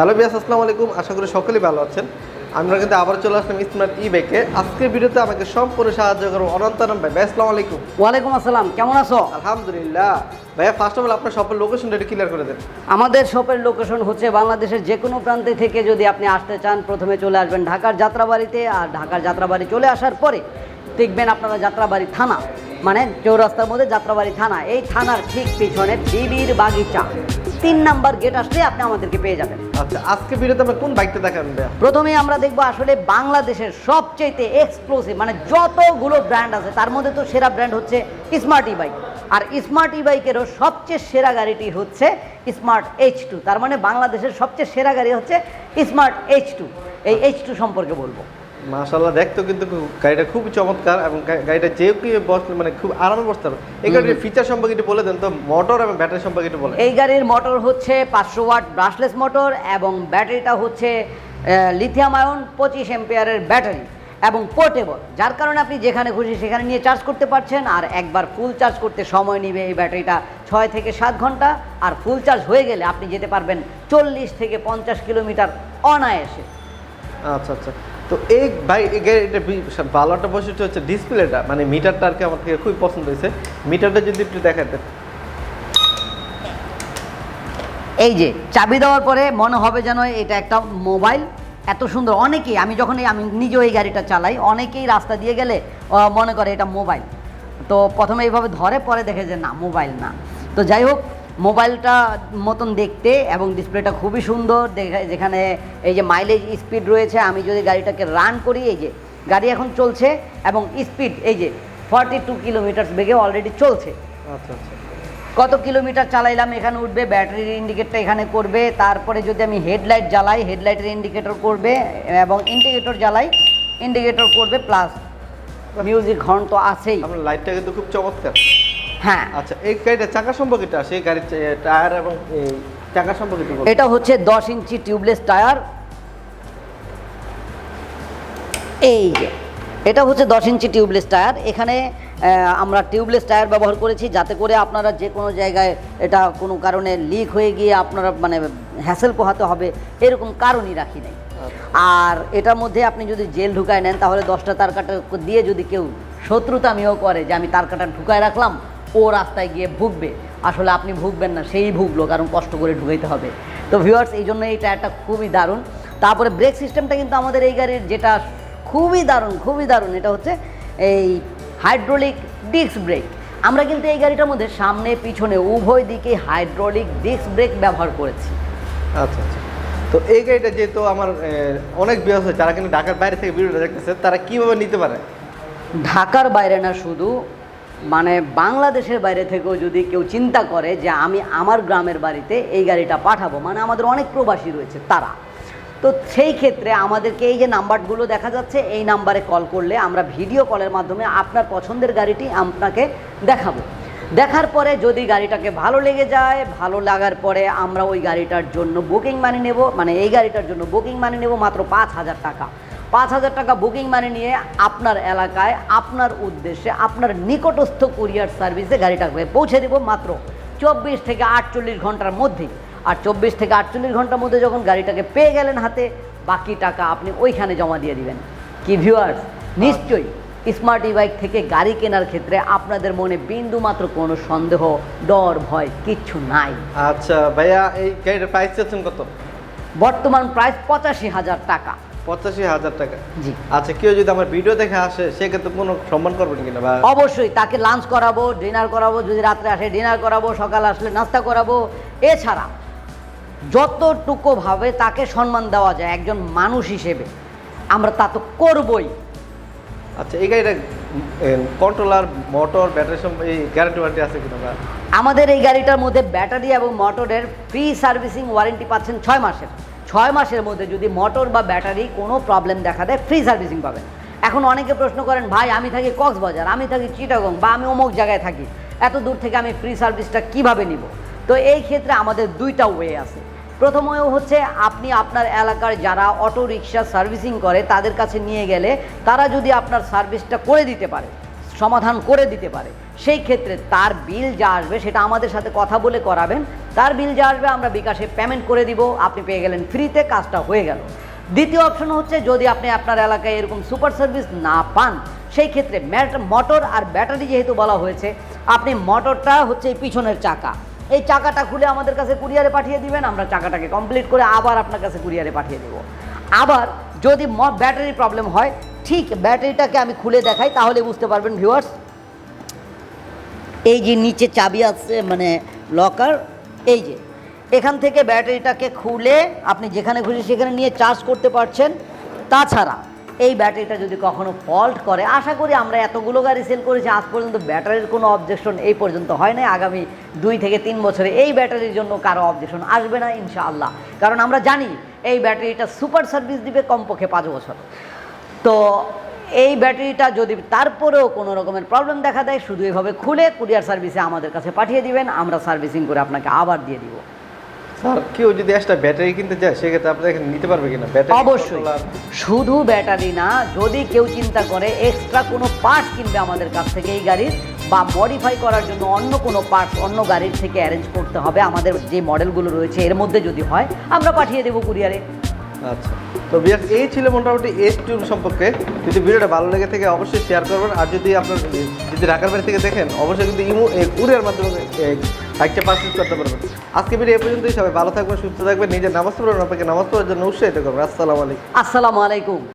Hello বিয়াস, আসসালামু আলাইকুম। আশা করি সকলেই ভালো আছেন। আমরা কিন্তু আবার চলে আসলাম স্মার্ট ইবেকে। আজকের ভিডিওতে আমাকে সম্পূর্ণ সাহায্য করবো অনন্তরম ভাই। ভাই আসসালামু আলাইকুম। ওয়ালাইকুম আসসালাম, কেমন আছো? আলহামদুলিল্লাহ। ভাইয়া ফার্স্ট অফ অল আপনার শপের লোকেশনটা একটু ক্লিয়ার করে দেন। আমাদের শপের লোকেশন হচ্ছে বাংলাদেশের যে কোনো প্রান্তে থেকে যদি আপনি আসতে চান, প্রথমে চলে আসবেন ঢাকার যাত্রাবাড়িতে। আর ঢাকার যাত্রাবাড়ি চলে আসার পরে দেখবেন আপনারা যাত্রাবাড়ি থানা, মানে চৌরাস্তার মধ্যে যাত্রাবাড়ি থানা। এই থানার ঠিক পিছনে বিবির বাগিচা 3 নাম্বার গেট আসলে আপনি আমাদেরকে পেয়ে যাবেন। আচ্ছা, আজকে ভিডিওতে আমরা কোন বাইকটা দেখাবেন ভাইয়া? প্রথমেই আমরা দেখবো আসলে বাংলাদেশের সবচেয়ে এক্সক্লুসিভ, মানে যতগুলো ব্র্যান্ড আছে তার মধ্যে তো সেরা ব্র্যান্ড হচ্ছে স্মার্ট ই বাইক। আর স্মার্ট ই বাইকেরও সবচেয়ে সেরা গাড়িটি হচ্ছে স্মার্ট H2। তার মানে বাংলাদেশের সবচেয়ে সেরা গাড়ি হচ্ছে স্মার্ট H2। এই H2 সম্পর্কে বলবো। মাশাআল্লাহ, দেখতে কিন্তু গাড়িটা খুব চমৎকার এবং গাড়িটা যে কেউ বসলে মানে খুব আরামে বসতে পারবে। এই গাড়ির ফিচার সম্পর্কে একটু বলে দেন তো, মোটর এবং ব্যাটারি সম্পর্কে একটু বলেন। এই গাড়ির মোটর হচ্ছে 500 ওয়াট ব্রাশলেস মোটর এবং ব্যাটারিটা হচ্ছে লিথিয়াম আয়ন 25 এম্পিয়ারের ব্যাটারি এবং পোর্টেবল, যার কারণে আপনি যেখানে খুশি সেখানে নিয়ে চার্জ করতে পারছেন। আর একবার ফুল চার্জ করতে সময় নেবে এই ব্যাটারিটা 6 থেকে 7 ঘন্টা। আর ফুল চার্জ হয়ে গেলে আপনি যেতে পারবেন 40 থেকে 50 কিলোমিটার অনায়াসে। আচ্ছা আচ্ছা, তো এই ভাই এই গাড়িটা ভালো একটা বৈশিষ্ট্য হচ্ছে ডিসপ্লেটা, মানে মিটারটা আর কি আমার থেকে খুবই পছন্দ হয়েছে। মিটারটা যদি একটু দেখাতেন। এই যে চাবি দেওয়ার পরে মনে হবে যেন এটা একটা মোবাইল, এত সুন্দর। অনেকেই, আমি নিজেও এই গাড়িটা চালাই, অনেকেই রাস্তা দিয়ে গেলে মনে করে এটা মোবাইল। তো প্রথমে এইভাবে ধরে, পরে দেখে যে না, মোবাইল না। তো যাই হোক, মোবাইলটা মতন দেখতে এবং ডিসপ্লেটা খুবই সুন্দর। যেখানে এই যে মাইলেজ স্পিড রয়েছে, আমি যদি গাড়িটাকে রান করি, এই যে গাড়ি এখন চলছে এবং স্পিড এই যে 42 কিলোমিটার বেগে অলরেডি চলছে। আচ্ছা আচ্ছা, কত কিলোমিটার চালাইলাম এখানে উঠবে, ব্যাটারির ইন্ডিকেটরটা এখানে করবে। তারপরে যদি আমি হেডলাইট জ্বালাই, হেডলাইটের ইন্ডিকেটর করবে এবং ইন্ডিকেটর জ্বালাই, ইন্ডিকেটর করবে, প্লাস মিউজিক হর্ন তো আছেই। আপনার লাইটটা কিন্তু খুব চমৎকার। হ্যাঁ। আচ্ছা, এই গাড়িটা চাকা সম্পর্কে এটা আসে, এই গাড়ির টায়ার এবং এই চাকা সম্পর্কে একটু বলুন। এটা হচ্ছে 10 ইঞ্চি টিউবলেস টায়ার। এই যে এটা হচ্ছে 10 ইঞ্চি টিউবলেস টায়ার। এখানে আমরা টিউবলেস টায়ার ব্যবহার করেছি যাতে করে আপনারা যে কোনো জায়গায় এটা কোনো কারণে লিক হয়ে গিয়ে আপনারা মানে হ্যাসেল পোহাতে হবে এরকম কারণই রাখি নাই। আর এটার মধ্যে আপনি যদি জেল ঢুকায় নেন, তাহলে 10টা তার কাটা দিয়ে যদি কেউ শত্রুতামিও করে যে আমি তার কাটা ঢুকায় রাখলাম, ও রাস্তায় গিয়ে ভুগবে, আসলে আপনি ভুগবেন না, সেই ভুগলো, কারণ কষ্ট করে ঢুকাইতে হবে। তো ভিউয়ার্স, এই জন্য এই টায়ারটা খুবই দারুণ। তারপরে ব্রেক সিস্টেমটা কিন্তু আমাদের এই গাড়ির যেটা খুবই দারুণ, খুবই দারুণ, এটা হচ্ছে এই হাইড্রোলিক ডিস্ক ব্রেক। আমরা কিন্তু এই গাড়িটার মধ্যে সামনে পিছনে উভয় দিকে হাইড্রোলিক ডিস্ক ব্রেক ব্যবহার করেছি। আচ্ছা আচ্ছা, তো এই গাড়িটা যেহেতু আমার অনেক বিয়াস হয়, যারা কিন্তু ঢাকার বাইরে থেকে ভিডিওটা দেখতেছে, তারা কীভাবে নিতে পারে? ঢাকার বাইরে না, শুধু মানে বাংলাদেশের বাইরে থেকেও যদি কেউ চিন্তা করে যে আমি আমার গ্রামের বাড়িতে এই গাড়িটা পাঠাবো, মানে আমাদের অনেক প্রবাসী রয়েছে তারা, তো সেই ক্ষেত্রে আমাদেরকে এই যে নাম্বারগুলো দেখা যাচ্ছে, এই নাম্বারে কল করলে আমরা ভিডিও কলের মাধ্যমে আপনার পছন্দের গাড়িটি আপনাকে দেখাবো। দেখার পরে যদি গাড়িটাকে ভালো লেগে যায়, ভালো লাগার পরে আমরা ওই গাড়িটার জন্য বুকিং মানি নেব, মানে এই গাড়িটার জন্য বুকিং মানি নেব মাত্র 5,000 টাকা। 5,000 টাকা বুকিং মানি নিয়ে আপনার এলাকায়, আপনার উদ্দেশ্যে, আপনার নিকটস্থ কুরিয়ার সার্ভিসে গাড়িটাকে পৌঁছে দেব মাত্র 24 থেকে 48 ঘন্টার মধ্যে। আর 24 থেকে 48 ঘন্টার মধ্যে যখন গাড়িটাকে পেয়ে গেলেন হাতে, বাকি টাকা আপনি ওইখানে জমা দিয়ে দিবেন। কি ভিউয়ার্স, নিশ্চয়ই স্মার্ট ই বাইক থেকে গাড়ি কেনার ক্ষেত্রে আপনাদের মনে বিন্দু মাত্র কোনো সন্দেহ, ডর, ভয় কিচ্ছু নাই। আচ্ছা ভাইয়া, এই গাড়িটার প্রাইস চাচ্ছেন কত? বর্তমান প্রাইস 85,000 টাকা। 85,000 টাকা? জি। আচ্ছা, কেউ যদি আমার ভিডিও দেখে আসে, সেক্ষেত্রে কোনো সম্মান করবেন কিনা? বা অবশ্যই তাকে লাঞ্চ করাবো, ডিনার করাবো, যদি রাত্রে আসে ডিনার করাবো, সকালে আসলে নাস্তা করাবো। এছাড়া যতটুকুভাবে তাকে সম্মান দেওয়া যায় একজন মানুষ হিসেবে, আমরা তা তো করবই। আচ্ছা, এই গাড়িটা কন্ট্রোলার, মোটর, ব্যাটারি এই গ্যারান্টি ওয়ারেন্টি আছে কিনা? আমাদের এই গাড়িটার মধ্যে ব্যাটারি এবং মোটরের ফ্রি সার্ভিসিং ওয়ারেন্টি পাচ্ছেন 6 মাসের। 6 মাসের মধ্যে যদি মোটর বা ব্যাটারি কোনো প্রবলেম দেখা দেয়, ফ্রি সার্ভিসিং পাবেন। এখন অনেকে প্রশ্ন করেন, ভাই আমি থাকি কক্সবাজার, আমি থাকি চিটাগং, বা আমি অমুক জায়গায় থাকি, এত দূর থেকে আমি ফ্রি সার্ভিসটা কিভাবে নিব? তো এই ক্ষেত্রে আমাদের দুইটা ওয়ে আছে। প্রথম ওয়ে হচ্ছে আপনি আপনার এলাকার যারা অটো রিক্সা সার্ভিসিং করে তাদের কাছে নিয়ে গেলে তারা যদি আপনার সার্ভিসটা করে দিতে পারে, সমাধান করে দিতে পারে, সেই ক্ষেত্রে তার বিল যা আসবে সেটা আমাদের সাথে কথা বলে করাবেন। তার বিল যা আসবে আমরা বিকাশে পেমেন্ট করে দিব, আপনি পেয়ে গেলেন ফ্রিতে, কাজটা হয়ে গেল। দ্বিতীয় অপশন হচ্ছে যদি আপনি আপনার এলাকায় এরকম সুপার সার্ভিস না পান, সেই ক্ষেত্রে মোটর আর ব্যাটারি যেহেতু বলা হয়েছে, আপনি মোটরটা হচ্ছে এই পিছনের চাকা, এই চাকাটা খুলে আমাদের কাছে কুরিয়ারে পাঠিয়ে দিবেন, আমরা চাকাটাকে কমপ্লিট করে আবার আপনার কাছে কুরিয়ারে পাঠিয়ে দেব। আবার যদি ব্যাটারি প্রবলেম হয়, ঠিক ব্যাটারিটাকে আমি খুলে দেখাই তাহলে বুঝতে পারবেন ভিউয়ার্স। এই যে নিচে চাবি আছে মানে লকার, এই যে এখান থেকে ব্যাটারিটাকে খুলে আপনি যেখানে খুশি সেখানে নিয়ে চার্জ করতে পারছেন। তাছাড়া এই ব্যাটারিটা যদি কখনো ফল্ট করে, আশা করি আমরা এতগুলো গাড়ি সেল করেছি, আজ পর্যন্ত ব্যাটারির কোনো অবজেকশন এই পর্যন্ত হয় না। আগামী 2 থেকে 3 বছরে এই ব্যাটারির জন্য কারো অবজেকশন আসবে না ইনশাআল্লাহ, কারণ আমরা জানি এই ব্যাটারিটা সুপার সার্ভিস দিবে কমপক্ষে 5 বছর। তো এই ব্যাটারিটা যদি তারপরেও কোনো রকমের প্রবলেম দেখা দেয়, শুধু এভাবে খুলে কুরিয়ার সার্ভিসে আমাদের কাছে পাঠিয়ে দিবেন, আমরা সার্ভিসিং করে আপনাকে আবার দিয়ে দিব। স্যার কেউ যদি একটা ব্যাটারি কিনতে চায় সেক্ষেত্রে আপনি এখানে নিতে পারবে কিনা ব্যাটারি? অবশ্যই, শুধু ব্যাটারি না, যদি কেউ চিন্তা করে এক্সট্রা কোনো পার্টস কিনবে আমাদের কাছ থেকে এই গাড়ির, বা মডিফাই করার জন্য অন্য কোনো পার্টস অন্য গাড়ির থেকে অ্যারেঞ্জ করতে হবে, আমাদের যে মডেলগুলো রয়েছে এর মধ্যে যদি হয় আমরা পাঠিয়ে দেবো কুরিয়ারে। আচ্ছা, তো বিয়ার এই ছিল মোটামুটি S2 সম্পর্কে। যদি ভিডিওটা ভালো লেগে থাকে অবশ্যই শেয়ার করবেন, আর যদি আপনার যদি ঢাকার বাড়ি থেকে দেখেন অবশ্যই কিন্তু কুরিয়ার মাধ্যমে বাইকটা পারচেজ করতে পারবেন। আজকে ভিডিও এই পর্যন্তই। সবাই ভালো থাকবেন, সুস্থ থাকবেন, নিজের নামাজ পড়বেন, আপনাকে নামাজ পড়ার জন্য উৎসাহিত করবেন। আসসালামু আলাইকুম।